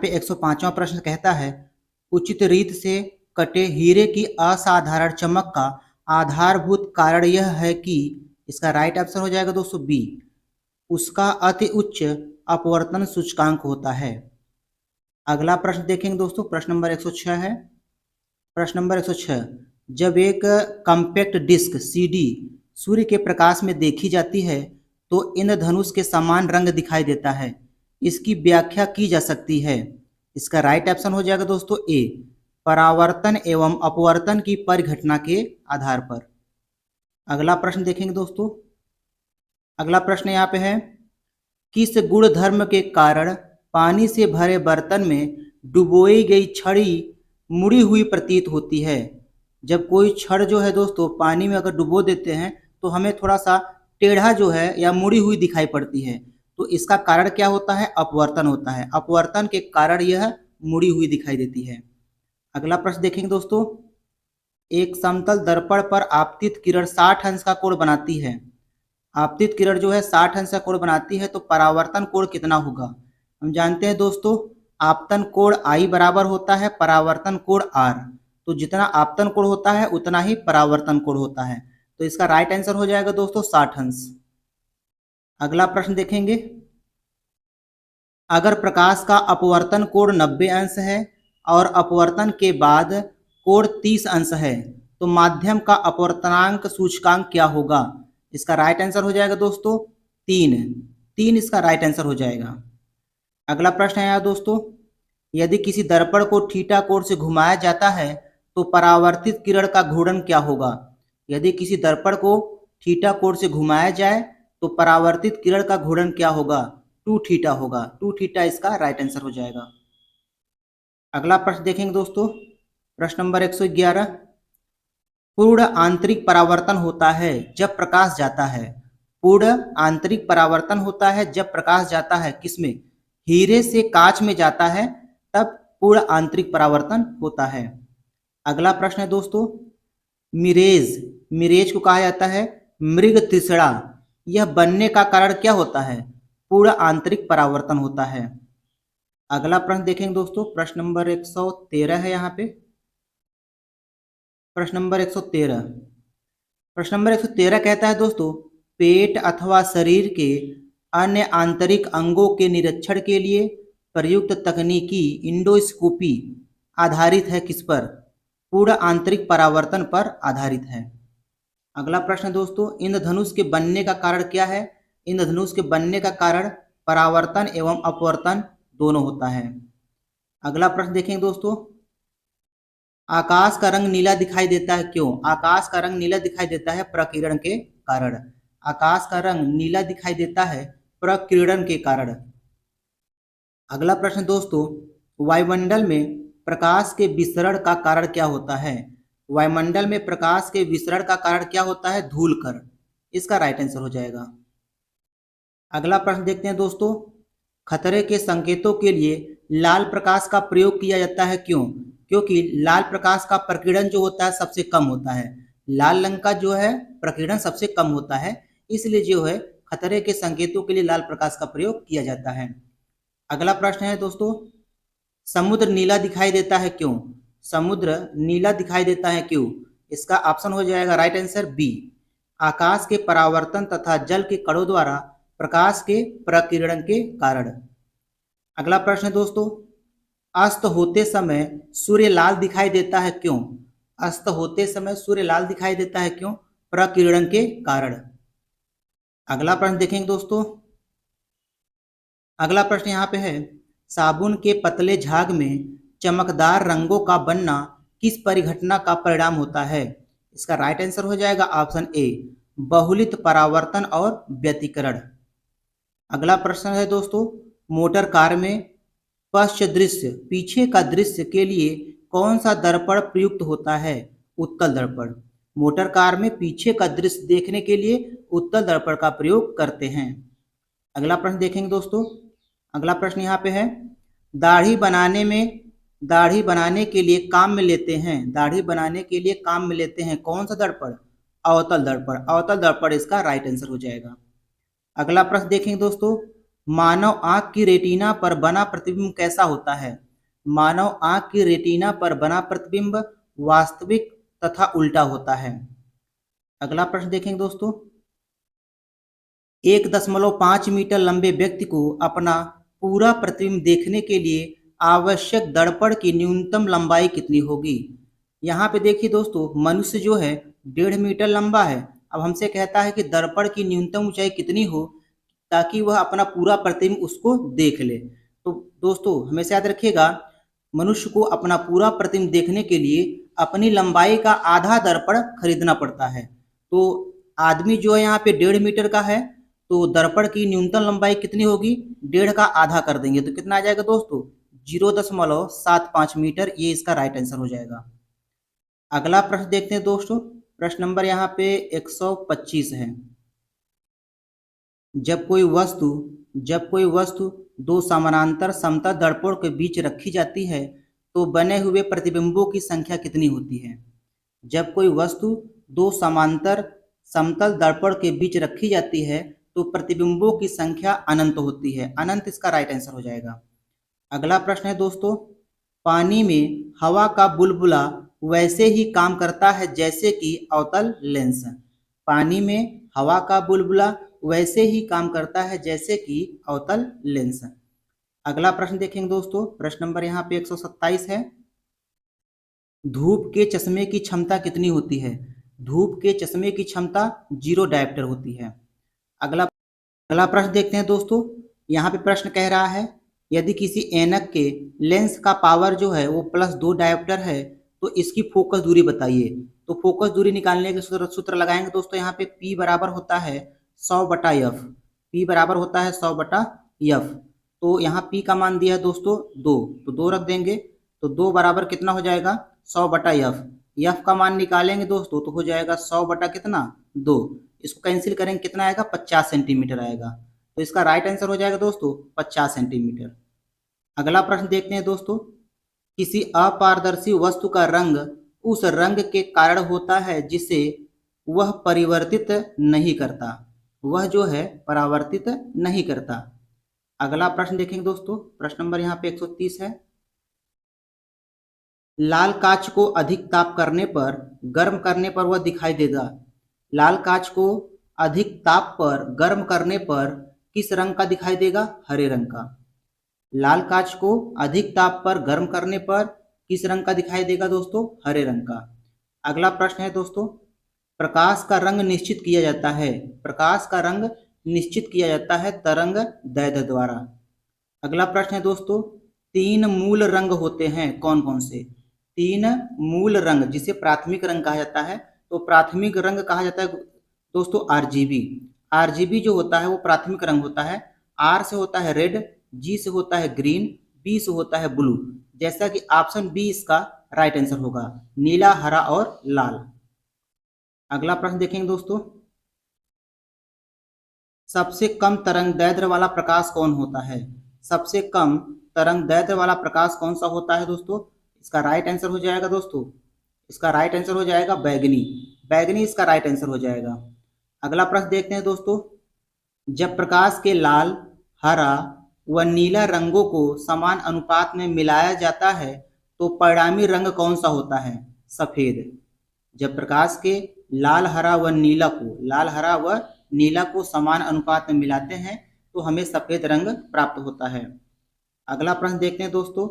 पे 105वां प्रश्न कहता है, उचित रीत से कटे हीरे की असाधारण चमक का आधारभूत कारण यह है कि, इसका राइट आंसर हो जाएगा दोस्तों बी, उसका अति उच्च अपवर्तन सूचकांक होता है। अगला प्रश्न देखेंगे दोस्तों, प्रश्न नंबर 106 है। प्रश्न नंबर 106, जब एक कॉम्पैक्ट डिस्क सीडी सूर्य के प्रकाश में देखी जाती है तो इंद्रधनुष के समान रंग दिखाई देता है, इसकी व्याख्या की जा सकती है। इसका राइट ऑप्शन हो जाएगा दोस्तों ए, परावर्तन एवं अपवर्तन की परिघटना के आधार पर। अगला प्रश्न देखेंगे दोस्तों, अगला प्रश्न यहाँ पे है, किस गुण धर्म के कारण पानी से भरे बर्तन में डुबोई गई छड़ी मुड़ी हुई प्रतीत होती है। जब कोई छड़ जो है दोस्तों पानी में अगर डुबो देते हैं तो हमें थोड़ा सा टेढ़ा जो है या मुड़ी हुई दिखाई पड़ती है, तो इसका कारण क्या होता है, अपवर्तन होता है। अपवर्तन के कारण यह मुड़ी हुई दिखाई देती है। अगला प्रश्न देखेंगे दोस्तों, एक समतल दर्पण पर आपतित किरण 60 अंश का कोण बनाती है। आपतित किरण जो है 60 अंश का कोण बनाती है, तो परावर्तन कोण कितना होगा। हम जानते हैं दोस्तों, आपतन कोण I बराबर होता है परावर्तन कोण R, तो जितना आपतन कोण होता है उतना ही परावर्तन कोण होता है, तो इसका राइट आंसर हो जाएगा दोस्तों 60 अंश। अगला प्रश्न देखेंगे, अगर प्रकाश का अपवर्तन कोण 90 अंश है और अपवर्तन के बाद कोण 30 अंश है, तो माध्यम का अपवर्तनांक सूचकांक क्या होगा। इसका राइट आंसर हो जाएगा दोस्तों 3 इसका राइट आंसर हो जाएगा। अगला प्रश्न है दोस्तों, यदि किसी दर्पण को थीटा कोण से घुमाया जाता है तो परावर्तित किरण का घूर्णन क्या होगा। यदि किसी दर्पण को थीटा कोण से घुमाया जाए तो परावर्तित किरण का घूर्णन क्या होगा, 2 थीटा होगा। 2 थीटा इसका राइट आंसर हो जाएगा। अगला प्रश्न देखेंगे दोस्तों, प्रश्न नंबर 111, पूर्ण आंतरिक परावर्तन होता है जब प्रकाश जाता है। पूर्ण आंतरिक परावर्तन होता है जब प्रकाश जाता है किसमें, हीरे से कांच में जाता है, तब पूर्ण आंतरिक परावर्तन होता है। अगला प्रश्न है दोस्तों, मिरेज को कहा जाता है मृग तृष्णा, यह बनने का कारण क्या होता है, पूर्ण आंतरिक परावर्तन होता है। अगला प्रश्न देखेंगे दोस्तों, प्रश्न नंबर 113 है यहाँ पे। प्रश्न नंबर 113 कहता है दोस्तों, पेट अथवा शरीर के अन्य आंतरिक अंगों के निरीक्षण के लिए प्रयुक्त तकनीकी इंडोस्कोपी आधारित है किस पर, पूर्ण आंतरिक परावर्तन पर आधारित है। अगला प्रश्न दोस्तों, इंद्रधनुष के बनने का कारण क्या है। इंद्रधनुष के बनने का कारण परावर्तन एवं अपवर्तन दोनों होता है। अगला प्रश्न देखेंगे दोस्तों, आकाश का रंग नीला दिखाई देता है क्यों। आकाश का रंग नीला दिखाई देता है प्रकीर्णन के कारण। आकाश का रंग नीला दिखाई देता है प्रकीर्णन के कारण। अगला प्रश्न दोस्तों, वायुमंडल में प्रकाश के विसरण का कारण क्या होता है। वायुमंडल में प्रकाश के विसरण का कारण क्या होता है, धूलकण। इसका राइट आंसर हो जाएगा। अगला प्रश्न देखते हैं दोस्तों, खतरे के संकेतों के लिए लाल प्रकाश का प्रयोग किया जाता है क्यों। क्योंकि लाल प्रकाश का प्रकीर्णन जो होता है सबसे कम होता है। लाल रंग का जो है प्रकीर्णन सबसे कम होता है, इसलिए जो है खतरे के संकेतों के लिए लाल प्रकाश का प्रयोग किया जाता है। अगला प्रश्न है दोस्तों, समुद्र नीला दिखाई देता है क्यों। समुद्र नीला दिखाई देता है क्यों। इसका ऑप्शन हो जाएगा राइट आंसर बी, आकाश के परावर्तन तथा जल के कणों द्वारा प्रकाश के प्रकीर्णन के कारण। अगला प्रश्न है दोस्तों, अस्त होते समय सूर्य लाल दिखाई देता है क्यों। अस्त होते समय सूर्य लाल दिखाई देता है क्यों, प्रकीर्णन के कारण। अगला प्रश्न देखेंगे दोस्तों, अगला प्रश्न यहाँ पे है, साबुन के पतले झाग में चमकदार रंगों का बनना किस परिघटना का परिणाम होता है। इसका राइट आंसर हो जाएगा ऑप्शन ए, बहुलित परावर्तन और व्यतिकरण। अगला प्रश्न है दोस्तों, मोटर कार में पश्च दृश्य पीछे का दृश्य के लिए कौन सा दर्पण प्रयुक्त होता है, उत्तल दर्पण। मोटर कार में पीछे का दृश्य देखने के लिए उत्तल दर्पण का प्रयोग करते हैं। अगला प्रश्न देखेंगे दोस्तों, अगला प्रश्न यहाँ पे है, दाढ़ी बनाने के लिए काम में लेते हैं। दाढ़ी बनाने के लिए काम में लेते हैं कौन सा दर्पण, अवतल दर्पण। अवतल दर्पण इसका राइट आंसर हो जाएगा। अगला प्रश्न देखेंगे दोस्तों, मानव आंख की रेटिना पर बना प्रतिबिंब कैसा होता है? मानव आंख की रेटिना पर बना प्रतिबिंब वास्तविक तथा उल्टा होता है। अगला प्रश्न देखेंगे दोस्तों। 1.5 मीटर लंबे व्यक्ति को अपना पूरा प्रतिबिंब देखने के लिए आवश्यक दर्पण की न्यूनतम लंबाई कितनी होगी? यहाँ पे देखिए दोस्तों, मनुष्य जो है 1.5 मीटर लंबा है। अब हमसे कहता है कि दर्पण की न्यूनतम ऊंचाई कितनी हो ताकि वह अपना पूरा प्रतिबिंब उसको देख ले। तो दोस्तों हमेशा याद रखिएगा, मनुष्य को अपना पूरा प्रतिबिंब देखने के लिए अपनी लंबाई का आधा दर्पण खरीदना पड़ता है। तो आदमी जो है यहाँ पे 1.5 मीटर का है, तो दर्पण की न्यूनतम लंबाई कितनी होगी? 1.5 का आधा कर देंगे तो कितना आ जाएगा दोस्तों? 0.75 मीटर। ये इसका राइट आंसर हो जाएगा। अगला प्रश्न देखते हैं दोस्तों। प्रश्न नंबर यहाँ पे 125 है। जब कोई वस्तु दो समानांतर समतल दर्पण के बीच रखी जाती है तो बने हुए प्रतिबिंबों की संख्या कितनी होती है? जब कोई वस्तु दो समांतर समतल दर्पण के बीच रखी जाती है तो प्रतिबिंबों की संख्या अनंत होती है। अनंत इसका राइट आंसर हो जाएगा। अगला प्रश्न है दोस्तों। पानी में हवा का बुलबुला वैसे ही काम करता है जैसे कि अवतल लेंस। पानी में हवा का बुलबुला वैसे ही काम करता है जैसे कि अवतल लेंस। अगला प्रश्न देखेंगे दोस्तों। प्रश्न नंबर यहाँ पे 127 है। धूप के चश्मे की क्षमता कितनी होती है? धूप के चश्मे की क्षमता 0 डायोप्टर होती है। अगला प्रश्न देखते हैं दोस्तों। यहाँ पे प्रश्न कह रहा है, यदि किसी ऐनक के लेंस का पावर जो है वो +2 डायोप्टर है तो इसकी फोकस दूरी बताइए। तो फोकस दूरी निकालने के सूत्र लगाएंगे दोस्तों। यहाँ पे P बराबर होता है 100/F। P बराबर होता है 100/F। तो यहाँ P का मान दिया है दोस्तों 2, तो 2 रख देंगे। तो 2 बराबर कितना हो जाएगा? 100/F। F का मान निकालेंगे दोस्तों तो हो जाएगा 100 बटा कितना? 2। इसको कैंसिल करेंगे, कितना आएगा? 50 सेंटीमीटर आएगा। तो इसका राइट आंसर हो जाएगा दोस्तों 50 सेंटीमीटर। अगला प्रश्न देखते हैं दोस्तों। किसी अपारदर्शी वस्तु का रंग उस रंग के कारण होता है जिसे वह परिवर्तित नहीं करता। वह जो है परावर्तित नहीं करता। अगला प्रश्न देखेंगे दोस्तों। प्रश्न नंबर यहाँ पे 130 है। लाल कांच को अधिक ताप करने पर गर्म करने पर वह दिखाई देगा। लाल कांच को अधिक ताप पर गर्म करने पर किस रंग का दिखाई देगा? हरे रंग का। लाल कांच को अधिक ताप पर गर्म करने पर किस रंग का दिखाई देगा दोस्तों? हरे रंग का। अगला प्रश्न है दोस्तों। प्रकाश का रंग निश्चित किया जाता है। प्रकाश का रंग निश्चित किया जाता है तरंग दैर्ध्य द्वारा। अगला प्रश्न है दोस्तों। 3 मूल रंग होते हैं, कौन कौन से? 3 मूल रंग जिसे प्राथमिक रंग कहा जाता है। तो प्राथमिक रंग कहा जाता है दोस्तों RGB। RGB जो होता है वो प्राथमिक रंग होता है। R से होता है रेड, G से होता है ग्रीन, B से होता है ब्लू। जैसा कि ऑप्शन बी इसका राइट आंसर होगा, नीला, हरा और लाल। अगला प्रश्न देखेंगे दोस्तों। सबसे कम तरंग दैर्ध्य वाला प्रकाश कौन होता है? सबसे कम तरंग दैर्ध्य वाला प्रकाश कौन सा होता है दोस्तों? इसका राइट आंसर हो जाएगा दोस्तों, इसका राइट आंसर हो जाएगा बैगनी। बैगनी इसका राइट आंसर हो जाएगा। अगला प्रश्न देखते हैं दोस्तों। जब प्रकाश के लाल, हरा व नीला रंगों को समान अनुपात में मिलाया जाता है तो परिणामी रंग कौन सा होता है? सफेद। जब प्रकाश के लाल, हरा व नीला को समान अनुपात में मिलाते हैं तो हमें सफेद रंग प्राप्त होता है। अगला प्रश्न देखते हैं दोस्तों।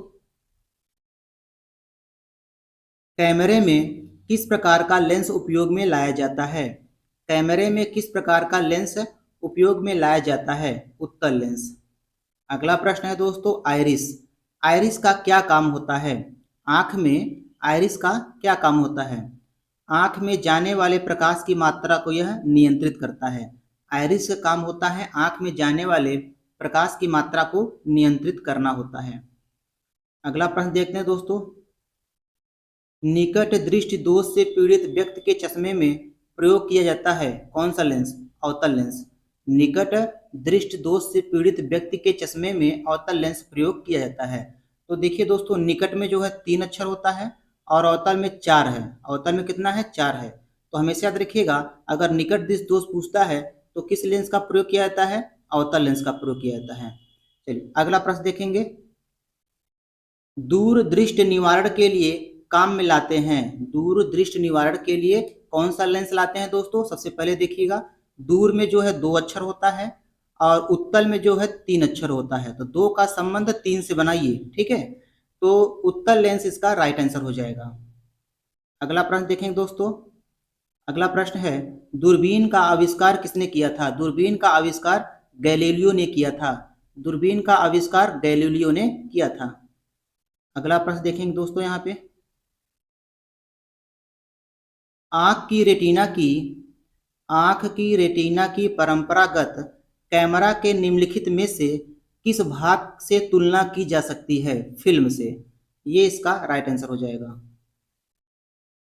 कैमरे में किस प्रकार का लेंस उपयोग में लाया जाता है? कैमरे में किस प्रकार का लेंस उपयोग में लाया जाता है? उत्तल लेंस। अगला प्रश्न है दोस्तों आइरिस। आइरिस का क्या काम होता है? आंख में आइरिस का क्या काम होता है? आंख में जाने वाले प्रकाश की मात्रा को यह नियंत्रित करता है। आइरिस का काम होता है आंख में जाने वाले प्रकाश की मात्रा को नियंत्रित करना होता है। अगला प्रश्न देखते हैं दोस्तों। निकट दृष्टि दोष से पीड़ित व्यक्ति के चश्मे में प्रयोग किया जाता है कौन सा लेंस? अवतल लेंस। निकट दृष्टि दोष से पीड़ित व्यक्ति के चश्मे में अवतल लेंस प्रयोग किया जाता है। तो देखिए दोस्तों, निकट में जो है 3 अक्षर होता है और अवतल में 4 है। अवतल में कितना है? 4 है। तो हमेशा याद रखिएगा, अगर निकट दृष्टि दोष पूछता है तो किस लेंस का प्रयोग किया जाता है? अवतल लेंस का प्रयोग किया जाता है। चलिए अगला प्रश्न देखेंगे। दूर दृष्टि निवारण के लिए काम में लाते हैं, दूर दृष्टि निवारण के लिए कौन सा लेंस लाते हैं दोस्तों? सबसे पहले देखिएगा, दूर में जो है 2 अक्षर होता है और उत्तल में जो है 3 अक्षर होता है, तो 2 का संबंध 3 से बनाइए, ठीक है। तो उत्तल लेंस इसका राइट आंसर हो जाएगा। अगला प्रश्न देखेंगे दोस्तों। अगला प्रश्न है, दूरबीन का आविष्कार किसने किया था? दूरबीन का आविष्कार गैलीलियो ने किया था। दूरबीन का आविष्कार गैलीलियो ने किया था। अगला प्रश्न देखेंगे दोस्तों यहाँ पे, आंख की रेटिना की परंपरागत कैमरा के निम्नलिखित में से किस भाग से तुलना की जा सकती है? फिल्म से। ये इसका राइट आंसर हो जाएगा।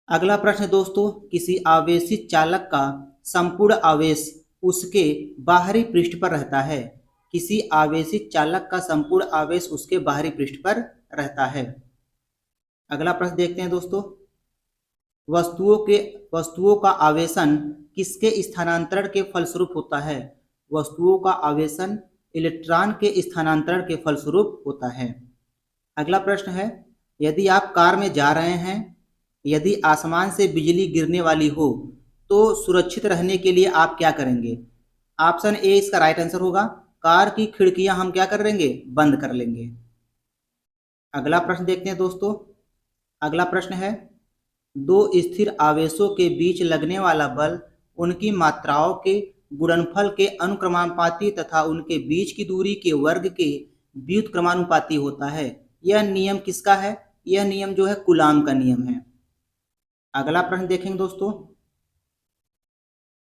अगला प्रश्न दोस्तों, किसी आवेशित चालक का संपूर्ण आवेश उसके बाहरी पृष्ठ पर रहता है। किसी आवेशित चालक का संपूर्ण आवेश उसके बाहरी पृष्ठ पर रहता है। अगला प्रश्न देखते हैं दोस्तों, वस्तुओं का आवेशन किसके स्थानांतरण के फलस्वरूप होता है? वस्तुओं का आवेशन इलेक्ट्रॉन के स्थानांतरण के फलस्वरूप होता है। अगला प्रश्न है, यदि आप कार में जा रहे हैं, यदि आसमान से बिजली गिरने वाली हो तो सुरक्षित रहने के लिए आप क्या करेंगे? ऑप्शन ए इसका राइट आंसर होगा, कार की खिड़कियां हम क्या कर लेंगे? बंद कर लेंगे। अगला प्रश्न देखते हैं दोस्तों। अगला प्रश्न है, 2 स्थिर आवेशों के बीच लगने वाला बल उनकी मात्राओं के गुणनफल के अनुक्रमानुपाती तथा उनके बीच की दूरी के वर्ग के व्युत्क्रमानुपाती होता है। यह नियम किसका है? यह नियम जो है कूलाम का नियम है। अगला प्रश्न देखेंगे दोस्तों,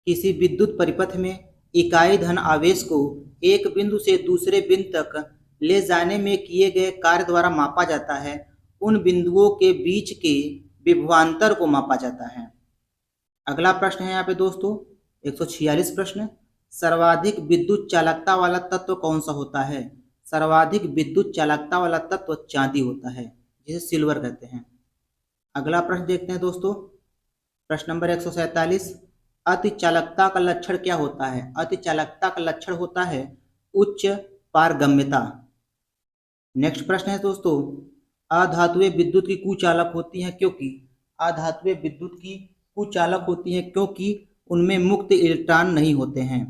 किसी विद्युत परिपथ में इकाई धन आवेश को एक बिंदु से दूसरे बिंदु तक ले जाने में किए गए कार्य द्वारा मापा जाता है। उन बिंदुओं के बीच के विभवांतर को मापा जाता है। अगला प्रश्न है यहाँ पे दोस्तों 146 प्रश्न, सर्वाधिक विद्युत चालकता वाला तत्व कौन सा होता है? सर्वाधिक विद्युत चालकता वाला तत्व चांदी होता है, जिसे सिल्वर कहते हैं। अगला प्रश्न देखते हैं दोस्तों, प्रश्न नंबर 147, अति चालकता का लक्षण क्या होता है? अति चालकता का लक्षण होता है उच्च पारगम्यता। नेक्स्ट प्रश्न है दोस्तों, अधातुएं विद्युत की कुचालक होती हैं क्योंकि? अधातुएं विद्युत की कुचालक होती हैं क्योंकि उनमें मुक्त इलेक्ट्रॉन नहीं होते हैं।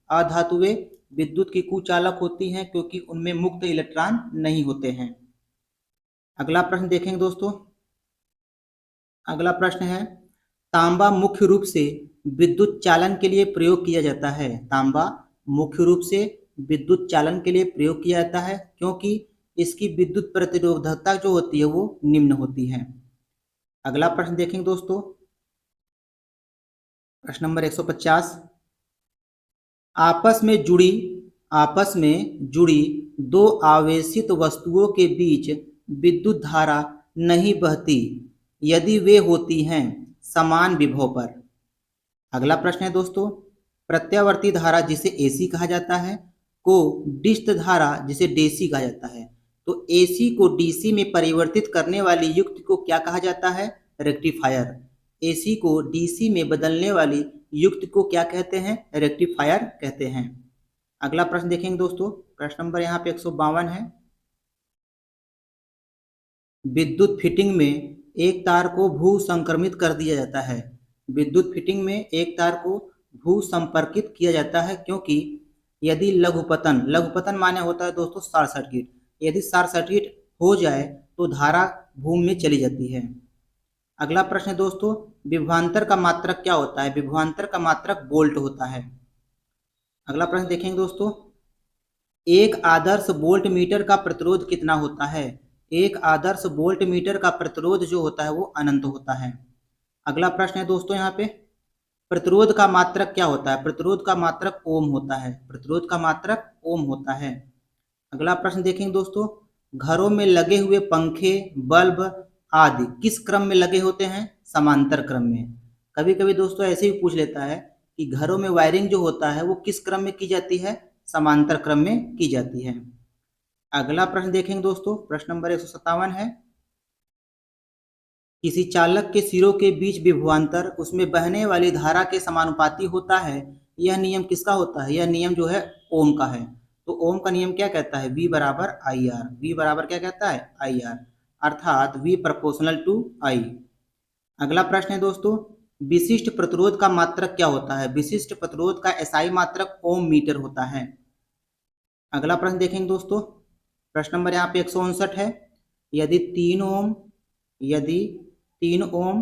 अधातुएं विद्युत की कुचालक होती हैं क्योंकि उनमें मुक्त इलेक्ट्रॉन नहीं होते हैं। अगला प्रश्न देखेंगे दोस्तों। अगला प्रश्न है, तांबा मुख्य रूप से विद्युत चालन के लिए प्रयोग किया जाता है। तांबा मुख्य रूप से विद्युत चालन के लिए प्रयोग किया जाता है क्योंकि इसकी विद्युत प्रतिरोधकता जो होती है वो निम्न होती है। अगला प्रश्न देखेंगे दोस्तों, प्रश्न नंबर 150, आपस में जुड़ी 2 आवेशित वस्तुओं के बीच विद्युत धारा नहीं बहती यदि वे होती हैं समान विभव पर। अगला प्रश्न है दोस्तों, प्रत्यावर्ती धारा जिसे एसी कहा जाता है को डिस्ट धारा जिसे डीसी कहा जाता है। तो एसी को डीसी में परिवर्तित करने वाली युक्ति को क्या कहा जाता है? रेक्टिफायर। एसी को डीसी में बदलने वाली युक्ति को क्या कहते हैं? रेक्टिफायर कहते हैं। अगला प्रश्न देखेंगे दोस्तों, प्रश्न नंबर यहाँ पे 152 है, विद्युत फिटिंग में एक तार को भू संक्रमित कर दिया जाता है। विद्युत फिटिंग में एक तार को भू संपर्कित किया जाता है क्योंकि यदि लघुपतन माने होता है दोस्तों शॉर्ट सर्किट, यदि शॉर्ट सर्किट हो जाए तो धारा भूमि में चली जाती है। अगला प्रश्न है दोस्तों, विभवांतर का मात्रक क्या होता है? विभवांतर का मात्रक वोल्ट होता है। अगला प्रश्न देखेंगे दोस्तों, एक आदर्श वोल्ट मीटर का प्रतिरोध कितना होता है? एक आदर्श वोल्ट मीटर का प्रतिरोध जो होता है वो अनंत होता है। अगला प्रश्न है दोस्तों, यहाँ पे प्रतिरोध का मात्रक क्या होता है? प्रतिरोध का मात्रक ओम होता है। प्रतिरोध का मात्रक ओम होता है। अगला प्रश्न देखेंगे दोस्तों, घरों में लगे हुए पंखे, बल्ब आदि किस क्रम में लगे होते हैं? समांतर क्रम में। कभी कभी दोस्तों ऐसे भी पूछ लेता है कि घरों में वायरिंग जो होता है वो किस क्रम में की जाती है? समांतर क्रम में की जाती है। अगला प्रश्न देखेंगे दोस्तों, प्रश्न नंबर 157 है, किसी चालक के सिरों के बीच विभवांतर उसमें बहने वाली धारा के समानुपाती होता है यह नियम किसका होता है? यह नियम जो है ओम का है। तो ओम का नियम क्या कहता है? V बराबर आई आर। वी बराबर क्या कहता है? आई आर, अर्थात V प्रोपोर्शनल टू आई। अगला प्रश्न है दोस्तों, विशिष्ट प्रतिरोध का मात्रक क्या होता है? विशिष्ट प्रतिरोध का एसआई मात्रक ओम मीटर होता है। अगला प्रश्न देखेंगे दोस्तों, प्रश्न नंबर यहाँ पे 159 है। यदि 3 ओम, यदि 3 ओम,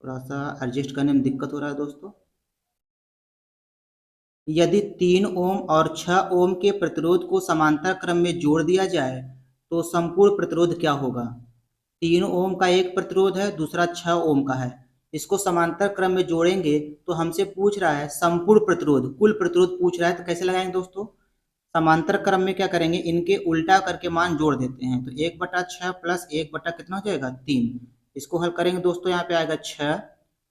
थोड़ा सा एडजस्ट करने में दिक्कत हो रहा है दोस्तों। यदि 3 ओम और 6 ओम के प्रतिरोध को समांतर क्रम में जोड़ दिया जाए तो संपूर्ण प्रतिरोध क्या होगा? 3 ओम का एक प्रतिरोध है, दूसरा 6 ओम का है। इसको समांतर क्रम में जोड़ेंगे तो हमसे पूछ रहा है संपूर्ण प्रतिरोध, कुल प्रतिरोध पूछ रहा है। तो कैसे लगाएंगे दोस्तों? समांतर क्रम में क्या करेंगे, इनके उल्टा करके मान जोड़ देते हैं। तो 1/6 प्लस 1 कितना हो जाएगा? 3। इसको हल करेंगे दोस्तों, यहाँ पे आएगा 6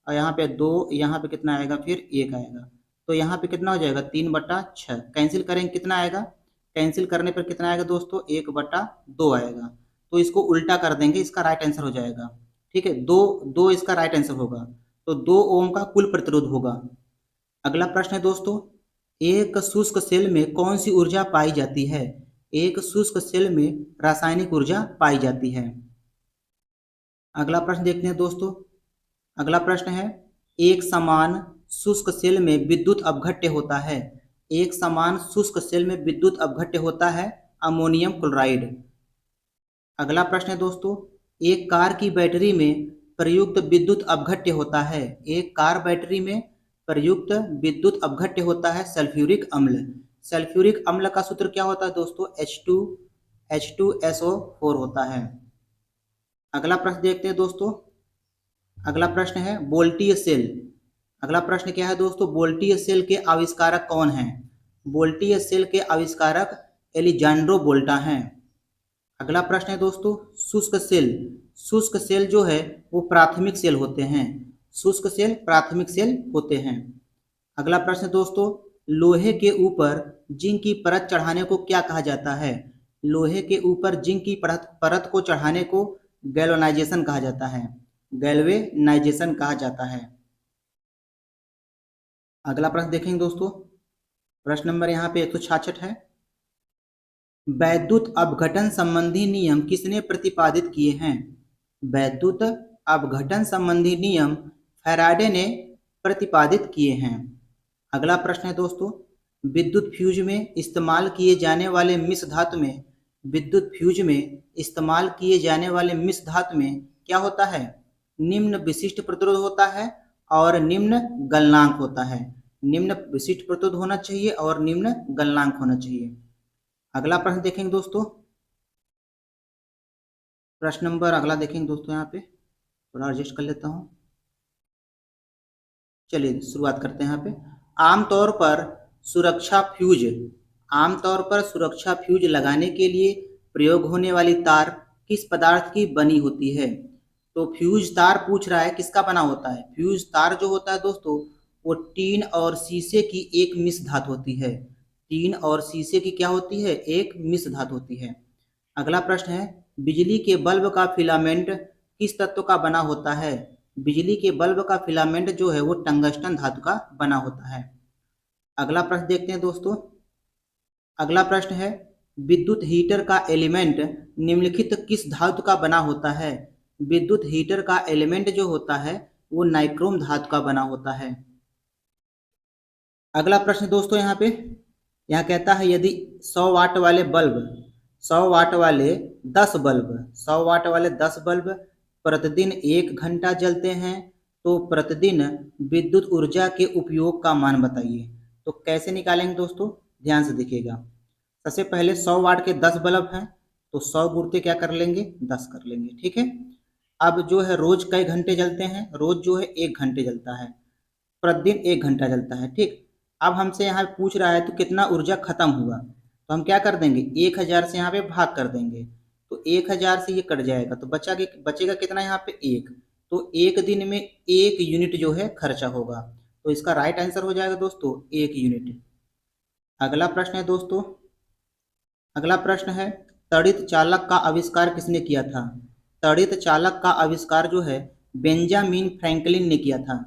और यहाँ पे 2, यहाँ पे कितना आएगा? फिर 1 आएगा। तो यहाँ पे कितना हो जाएगा? 3/6। कैंसिल करेंगे, कितना आएगा? कैंसिल करने पर कितना आएगा दोस्तों? 1/2 आएगा। तो इसको उल्टा कर देंगे, इसका राइट आंसर हो जाएगा। ठीक है, 2 इसका राइट आंसर होगा। तो 2 ओम का कुल प्रतिरोध होगा। अगला प्रश्न है दोस्तों, एक शुष्क सेल में कौन सी ऊर्जा पाई जाती है? एक शुष्क सेल में रासायनिक ऊर्जा पाई जाती है। अगला प्रश्न देखते हैं दोस्तों। अगला प्रश्न है, एक समान शुष्क सेल में विद्युत अपघट्य होता है। एक समान शुष्क सेल में विद्युत अपघट्य होता है अमोनियम क्लोराइड। अगला प्रश्न है दोस्तों, एक कार की बैटरी में प्रयुक्त विद्युत अपघट्य होता है। एक कार बैटरी में प्रयुक्त विद्युत अपघट्य होता है सल्फ्यूरिक अम्ल। सल्फ्यूरिक अम्ल का सूत्र क्या होता है दोस्तों? H2SO4 होता है। अगला प्रश्न देखते हैं दोस्तों। अगला प्रश्न है वोल्टीय सेल। अगला प्रश्न क्या है दोस्तों? वोल्टीय सेल के आविष्कारक कौन हैं? वोल्टीय सेल के आविष्कारक एलिजांड्रो वोल्टा हैं। अगला प्रश्न है दोस्तों, शुष्क सेल। शुष्क सेल जो है वो प्राथमिक सेल होते हैं। शुष्क सेल प्राथमिक सेल होते हैं। अगला प्रश्न है दोस्तों, लोहे के ऊपर जिंक की परत चढ़ाने को क्या कहा जाता है? लोहे के ऊपर जिंक की परत को चढ़ाने को गैल्वेनाइजेशन कहा जाता है। गैल्वेनाइजेशन कहा जाता है। अगला प्रश्न देखेंगे दोस्तों, प्रश्न नंबर यहाँ पे 166 है। वैद्युत अपघटन संबंधी नियम किसने प्रतिपादित किए हैं? वैद्युत अपघटन संबंधी नियम फैराडे ने प्रतिपादित किए हैं। अगला प्रश्न है दोस्तों, विद्युत फ्यूज में इस्तेमाल किए जाने वाले मिश्र धातु में, विद्युत फ्यूज में इस्तेमाल किए जाने वाले मिश्र धातु में क्या होता है? निम्न विशिष्ट प्रतिरोध होता है और निम्न गलनांक होता है। निम्न विशिष्ट प्रतिरोध होना चाहिए और निम्न गलनांक होना चाहिए। अगला प्रश्न देखेंगे दोस्तों। प्रश्न नंबर अगला देखेंगे दोस्तों, यहाँ पे थोड़ा एडजस्ट कर लेता हूँ। चलिए शुरुआत करते हैं। यहाँ पे आमतौर पर सुरक्षा फ्यूज लगाने के लिए प्रयोग होने वाली तार किस पदार्थ की बनी होती है? तो फ्यूज तार पूछ रहा है किसका बना होता है? फ्यूज तार जो होता है दोस्तों वो टीन और शीशे की एक मिश्र धातु होती है। टीन और शीशे की क्या होती है? एक मिश्र धातु होती है। अगला प्रश्न है, बिजली के बल्ब का फिलामेंट किस तत्व का बना होता है? बिजली के बल्ब का फिलामेंट जो है वो टंगस्टन धातु का बना होता है। अगला प्रश्न देखते हैं दोस्तों। अगला प्रश्न है, विद्युत हीटर का एलिमेंट निम्नलिखित किस धातु का बना होता है? विद्युत हीटर का एलिमेंट जो होता है वो नाइक्रोम धातु का बना होता है। अगला प्रश्न दोस्तों, यहाँ कहता है यदि 100 वाट वाले 10 बल्ब प्रतिदिन 1 घंटा जलते हैं तो प्रतिदिन विद्युत ऊर्जा के उपयोग का मान बताइए। तो कैसे निकालेंगे दोस्तों? ध्यान से देखिएगा। सबसे पहले 100 वाट के 10 बल्ब हैं तो 100 गुणते क्या कर लेंगे? 10 कर लेंगे। ठीक है, अब जो है रोज कई घंटे जलते हैं? रोज जो है 1 घंटे जलता है, प्रतिदिन 1 घंटा जलता है। ठीक, अब हमसे यहाँ पूछ रहा है तो कितना ऊर्जा खत्म हुआ, तो हम क्या कर देंगे? 1000 से यहाँ पे भाग कर देंगे तो 1000 से ये कट जाएगा तो बचेगा कितना यहाँ पे? 1। तो 1 दिन में 1 यूनिट जो है खर्चा होगा। तो इसका राइट आंसर हो जाएगा दोस्तों 1 यूनिट। अगला प्रश्न है दोस्तों, अगला प्रश्न है, तड़ित चालक का आविष्कार किसने किया था? तड़ित चालक का आविष्कार जो है बेंजामिन फ्रैंकलिन ने किया था।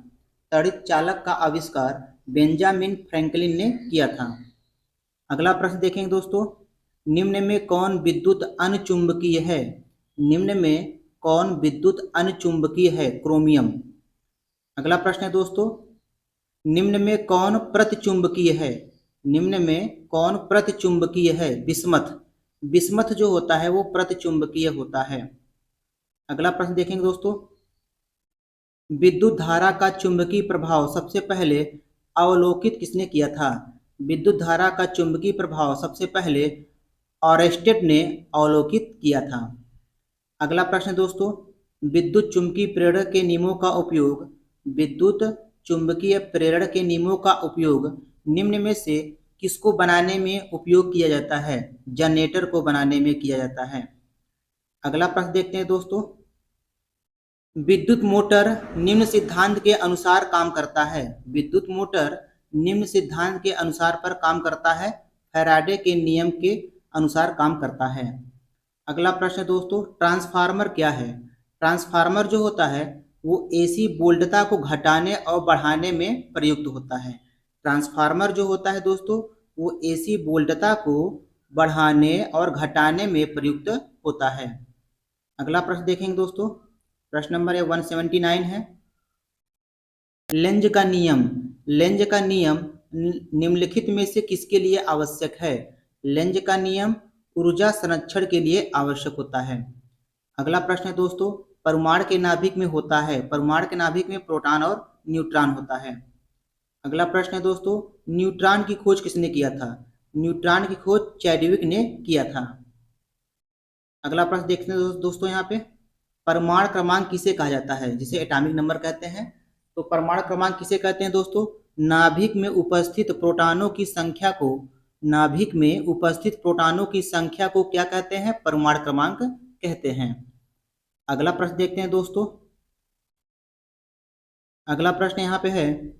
तड़ित चालक का आविष्कार बेंजामिन फ्रैंकलिन ने किया था। अगला प्रश्न देखेंगे दोस्तों, निम्न में कौन विद्युत अनचुंबकीय है? निम्न में कौन विद्युत अनचुंबकीय है? क्रोमियम। अगला प्रश्न है दोस्तों, निम्न में कौन प्रतिचुंबकीय है? निम्न में कौन प्रतिचुंबकीय है? बिस्मथ। बिस्मथ जो होता है वो प्रतिचुंबकीय होता है। अगला प्रश्न देखेंगे दोस्तों, विद्युत धारा का चुंबकीय प्रभाव सबसे पहले अवलोकित किसने किया था? विद्युत धारा का चुंबकीय प्रभाव सबसे पहले ऑरेस्टेड ने अवलोकित किया था। अगला प्रश्न दोस्तों, विद्युत चुंबकीय प्रेरण के नियमों का उपयोग विद्युत चुंबकीय प्रेरण के नियमों का उपयोग निम्न में से किसको बनाने में उपयोग किया जाता है? जनरेटर को बनाने में किया जाता है। अगला प्रश्न देखते हैं दोस्तों, विद्युत मोटर निम्न सिद्धांत के अनुसार काम करता है। विद्युत मोटर निम्न सिद्धांत के अनुसार पर काम करता है, फैराडे के नियम के अनुसार काम करता है। अगला प्रश्न दोस्तों, ट्रांसफार्मर क्या है? ट्रांसफार्मर जो होता है वो एसी वोल्टता को घटाने और बढ़ाने में प्रयुक्त होता है। ट्रांसफार्मर जो होता है दोस्तों वो एसी वोल्टता को बढ़ाने और घटाने में प्रयुक्त होता है। अगला प्रश्न देखेंगे दोस्तों, प्रश्न नंबर 179 है, लेंज का नियम। लेंज का नियम निम्नलिखित में से किसके लिए आवश्यक है? लेंज का नियम ऊर्जा संरक्षण के लिए आवश्यक होता है। अगला प्रश्न है दोस्तों, परमाणु के नाभिक में होता है। परमाणु के नाभिक में प्रोटॉन और न्यूट्रॉन होता है। अगला प्रश्न है दोस्तों, न्यूट्रॉन की खोज किसने किया था? न्यूट्रॉन की खोज चैडविक ने किया था। अगला प्रश्न देखते हैं दोस्तों, यहाँ पे परमाणु क्रमांक किसे कहा जाता है? जिसे एटॉमिक नंबर कहते हैं। तो परमाणु क्रमांक किसे कहते हैं दोस्तों? नाभिक में उपस्थित प्रोटॉनों की संख्या को नाभिक में उपस्थित प्रोटॉनों की संख्या को क्या कहते हैं? परमाणु क्रमांक कहते हैं। अगला प्रश्न देखते हैं दोस्तों, अगला प्रश्न यहाँ पे है,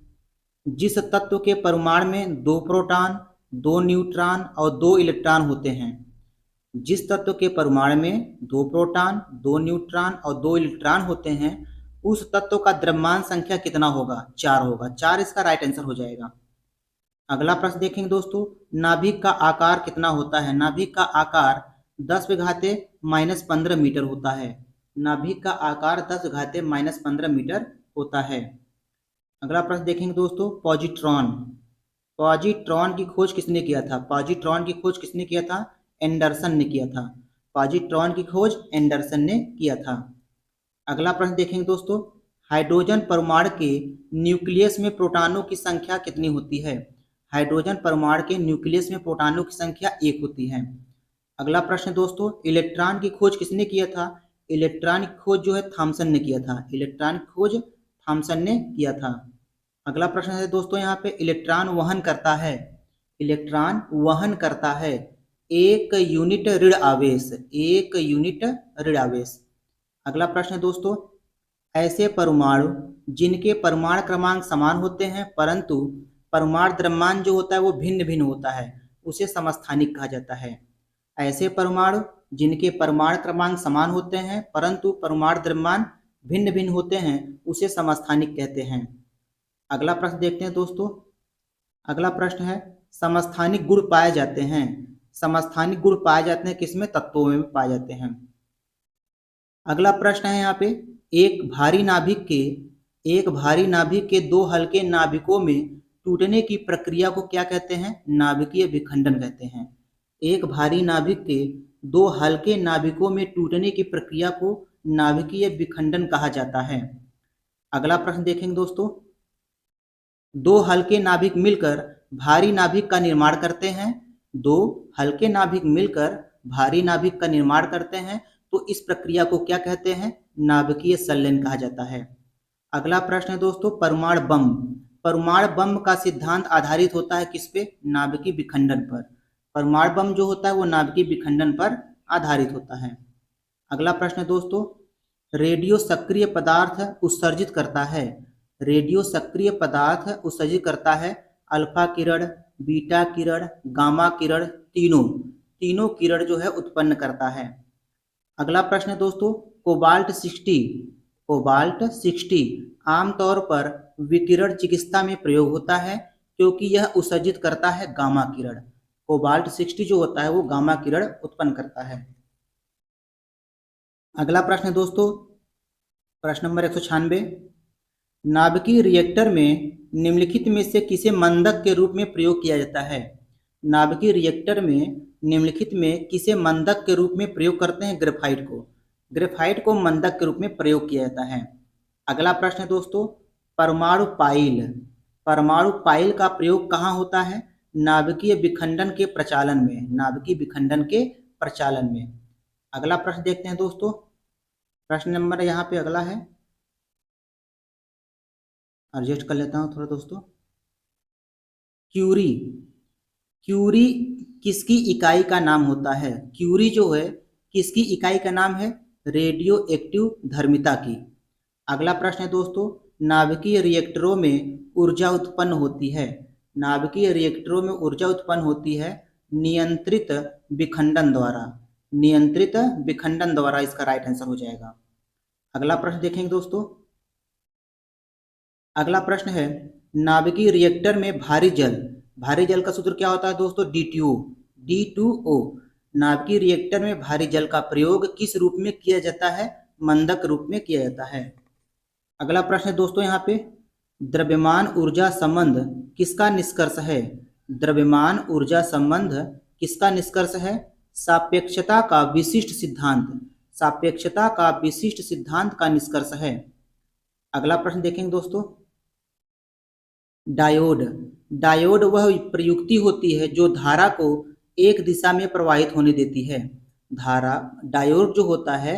जिस तत्व के परमाणु में 2 प्रोटॉन 2 न्यूट्रॉन और 2 इलेक्ट्रॉन होते हैं। जिस तत्व के परमाणु में 2 प्रोटॉन 2 न्यूट्रॉन और 2 इलेक्ट्रॉन होते हैं उस तत्व का द्रव्यमान संख्या कितना होगा? 4 होगा। 4 इसका राइट आंसर हो जाएगा। अगला प्रश्न देखेंगे दोस्तों, नाभिक का आकार कितना होता है? नाभिक का आकार 10⁻⁻15 मीटर होता है। नाभिक का आकार 10⁻⁻15 मीटर होता है। अगला प्रश्न देखेंगे दोस्तों, पॉजिट्रॉन। पॉजिट्रॉन की खोज किसने किया था? पॉजिट्रॉन की खोज किसने किया था? एंडरसन ने किया था। पॉजिट्रॉन की खोज एंडरसन ने किया था। अगला प्रश्न देखेंगे दोस्तों, हाइड्रोजन परमाणु के न्यूक्लियस में प्रोटॉनों की संख्या कितनी होती है? हाइड्रोजन परमाणु के न्यूक्लियस में प्रोटॉनों की संख्या 1 होती है। अगला प्रश्न दोस्तों, इलेक्ट्रॉन की खोज किसने किया था? इलेक्ट्रॉन की खोज जो है थॉमसन ने किया था। इलेक्ट्रॉन की खोज थॉमसन ने किया था। अगला प्रश्न है दोस्तों, यहाँ पे इलेक्ट्रॉन वहन करता है। इलेक्ट्रॉन वहन करता है 1 यूनिट ऋण आवेश। 1 यूनिट ऋण आवेश। अगला प्रश्न है दोस्तों, ऐसे परमाणु जिनके परमाणु क्रमांक समान होते हैं परंतु परमाणु द्रव्यमान जो होता है वो भिन्न भिन्न होता है उसे समस्थानिक कहा जाता है। ऐसे परमाणु जिनके परमाणु क्रमांक समान होते हैं परंतु परमाणु द्रव्यमान भिन्न भिन्न होते हैं उसे समस्थानिक कहते हैं। अगला प्रश्न देखते हैं दोस्तों, अगला प्रश्न है, समस्थानिक गुण पाए जाते हैं। समस्थानिक गुण पाए जाते हैं किसमें? तत्वों में पाए जाते हैं। अगला प्रश्न है यहाँ पे, एक भारी नाभिक के 2 हल्के नाभिकों में टूटने की प्रक्रिया को क्या कहते हैं? नाभिकीय विखंडन कहते हैं। एक भारी नाभिक के 2 हल्के नाभिकों में टूटने की प्रक्रिया को नाभिकीय विखंडन कहा जाता है। अगला प्रश्न देखेंगे दोस्तों, 2 हल्के नाभिक मिलकर भारी नाभिक का निर्माण करते हैं। 2 हल्के नाभिक मिलकर भारी नाभिक का निर्माण करते हैं तो इस प्रक्रिया को क्या कहते हैं? नाभिकीय संलयन कहा जाता है। अगला प्रश्न है दोस्तों, परमाणु बम। परमाणु बम का सिद्धांत आधारित होता है किस पे? नाभिकीय विखंडन पर। परमाणु बम जो होता है वो नाभिकीय विखंडन पर आधारित होता है। अगला प्रश्न है दोस्तों, रेडियो सक्रिय पदार्थ उत्सर्जित करता है। रेडियो सक्रिय पदार्थ उत्सर्जित करता है अल्फा किरण, बीटा किरण, गामा किरण, तीनों किरण जो है उत्पन्न करता है। अगला प्रश्न है दोस्तों, कोबाल्ट 60 आमतौर पर विकिरण चिकित्सा में प्रयोग होता है क्योंकि यह उत्सर्जित करता है गामा किरण। कोबाल्ट 60 जो होता है वो गामा किरण उत्पन्न करता है। अगला प्रश्न है दोस्तों, प्रश्न नंबर 196। नाभिकीय रिएक्टर में निम्नलिखित में से किसे मंदक के रूप में प्रयोग किया जाता है? नाभिकीय रिएक्टर में निम्नलिखित में किसे मंदक के रूप में प्रयोग करते हैं? ग्रेफाइट को। ग्रेफाइट को मंदक के रूप में प्रयोग किया जाता है। अगला प्रश्न है दोस्तों, परमाणु पाइल। परमाणु पाइल का प्रयोग कहाँ होता है? नाभिकीय विखंडन के प्रचालन में। नाभिकीय विखंडन के प्रचालन में। अगला प्रश्न देखते हैं दोस्तों, प्रश्न नंबर यहाँ पे अगला है, एडजस्ट कर लेता हूँ थोड़ा दोस्तों। क्यूरी। क्यूरी किसकी इकाई का नाम होता है? क्यूरी जो है किसकी इकाई का नाम है? रेडियो एक्टिव धर्मिता की। अगला प्रश्न है दोस्तों, नाभिकीय रिएक्टरों में ऊर्जा उत्पन्न होती है। नाभिकीय रिएक्टरों में ऊर्जा उत्पन्न होती है नियंत्रित विखंडन द्वारा। नियंत्रित विखंडन द्वारा इसका राइट आंसर हो जाएगा। अगला प्रश्न देखेंगे दोस्तों। अगला प्रश्न है, नाभिकीय रिएक्टर में भारी जल। भारी जल का सूत्र क्या होता है दोस्तों? D2O। D2O। नाभिकीय रिएक्टर में भारी जल का प्रयोग किस रूप में किया जाता है? मंदक रूप में किया जाता है। अगला प्रश्न है दोस्तों यहाँ पे, द्रव्यमान ऊर्जा संबंध किसका निष्कर्ष है? द्रव्यमान ऊर्जा संबंध किसका निष्कर्ष है? सापेक्षता का विशिष्ट सिद्धांत। सापेक्षता का विशिष्ट सिद्धांत का निष्कर्ष है। अगला प्रश्न देखेंगे दोस्तों, डायोड। डायोड वह प्रयुक्ति होती है जो धारा को एक दिशा में प्रवाहित होने देती है। धारा, डायोड जो होता है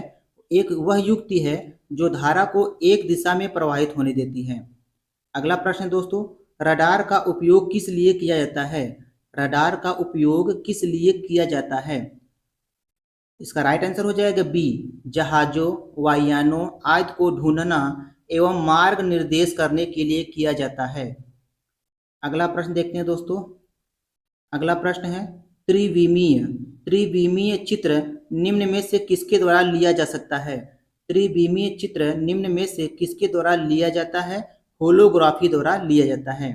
एक वह युक्ति है जो धारा को एक दिशा में प्रवाहित होने देती है। अगला प्रश्न दोस्तों, रडार का उपयोग किस लिए किया जाता है? रडार का उपयोग किस लिए किया जाता है? इसका राइट आंसर हो जाएगा बी, जहाजों, वायुयानों आदि को ढूंढना एवं मार्ग निर्देश करने के लिए किया जाता है। अगला प्रश्न देखते हैं दोस्तों। अगला प्रश्न है, त्रिविमीय। त्रिविमीय चित्र निम्न में से किसके द्वारा लिया जा सकता है? त्रिविमीय चित्र निम्न में से किसके द्वारा लिया जाता है? होलोग्राफी द्वारा लिया जाता है।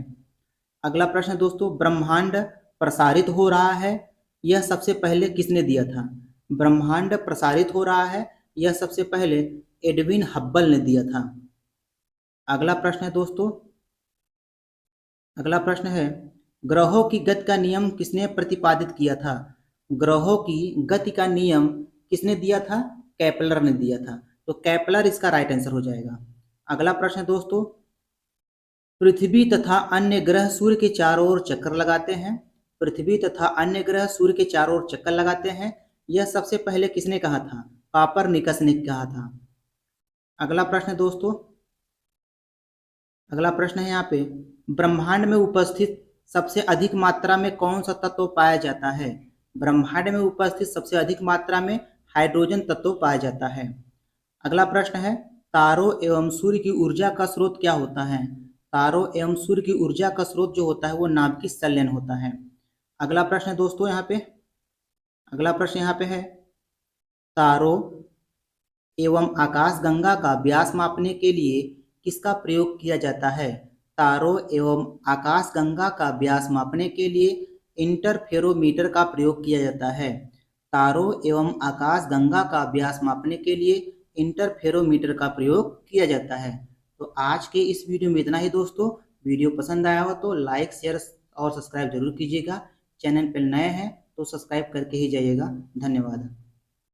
अगला प्रश्न दोस्तों, ब्रह्मांड प्रसारित हो रहा है, यह सबसे पहले किसने दिया था? ब्रह्मांड प्रसारित हो रहा है, यह सबसे पहले एडविन हब्बल ने दिया था। अगला प्रश्न है दोस्तों, अगला प्रश्न है, ग्रहों की गति का नियम किसने प्रतिपादित किया था? ग्रहों की गति का नियम किसने दिया था? केपलर ने दिया था। तो केपलर इसका राइट आंसर हो जाएगा। अगला प्रश्न दोस्तों, पृथ्वी तथा अन्य ग्रह सूर्य के चारों ओर चक्कर लगाते हैं। पृथ्वी तथा अन्य ग्रह सूर्य के चारों ओर चक्कर लगाते हैं, यह सबसे पहले किसने कहा था? कोपरनिकस ने कहा था। अगला प्रश्न दोस्तों, अगला प्रश्न है यहाँ पे, ब्रह्मांड में उपस्थित सबसे अधिक मात्रा में कौन सा तत्व पाया जाता है? ब्रह्मांड में उपस्थित सबसे अधिक मात्रा में हाइड्रोजन तत्व पाया जाता है। अगला प्रश्न है, तारों एवं सूर्य की ऊर्जा का स्रोत क्या होता है? तारों एवं सूर्य की ऊर्जा का स्रोत जो होता है वो नाभिकीय संलयन होता है। अगला प्रश्न दोस्तों यहाँ पे, अगला प्रश्न यहाँ पे है, तारों एवं आकाशगंगा का व्यास मापने के लिए किसका प्रयोग किया जाता है? तारों एवं आकाशगंगा का व्यास मापने के लिए इंटरफेरोमीटर का प्रयोग किया जाता है। तारों एवं आकाशगंगा का व्यास मापने के लिए इंटरफेरोमीटर का प्रयोग किया जाता है। तो आज के इस वीडियो में इतना ही दोस्तों। वीडियो पसंद आया हो तो लाइक, शेयर और सब्सक्राइब जरूर कीजिएगा। चैनल पर नए हैं तो सब्सक्राइब करके ही जाइएगा। धन्यवाद।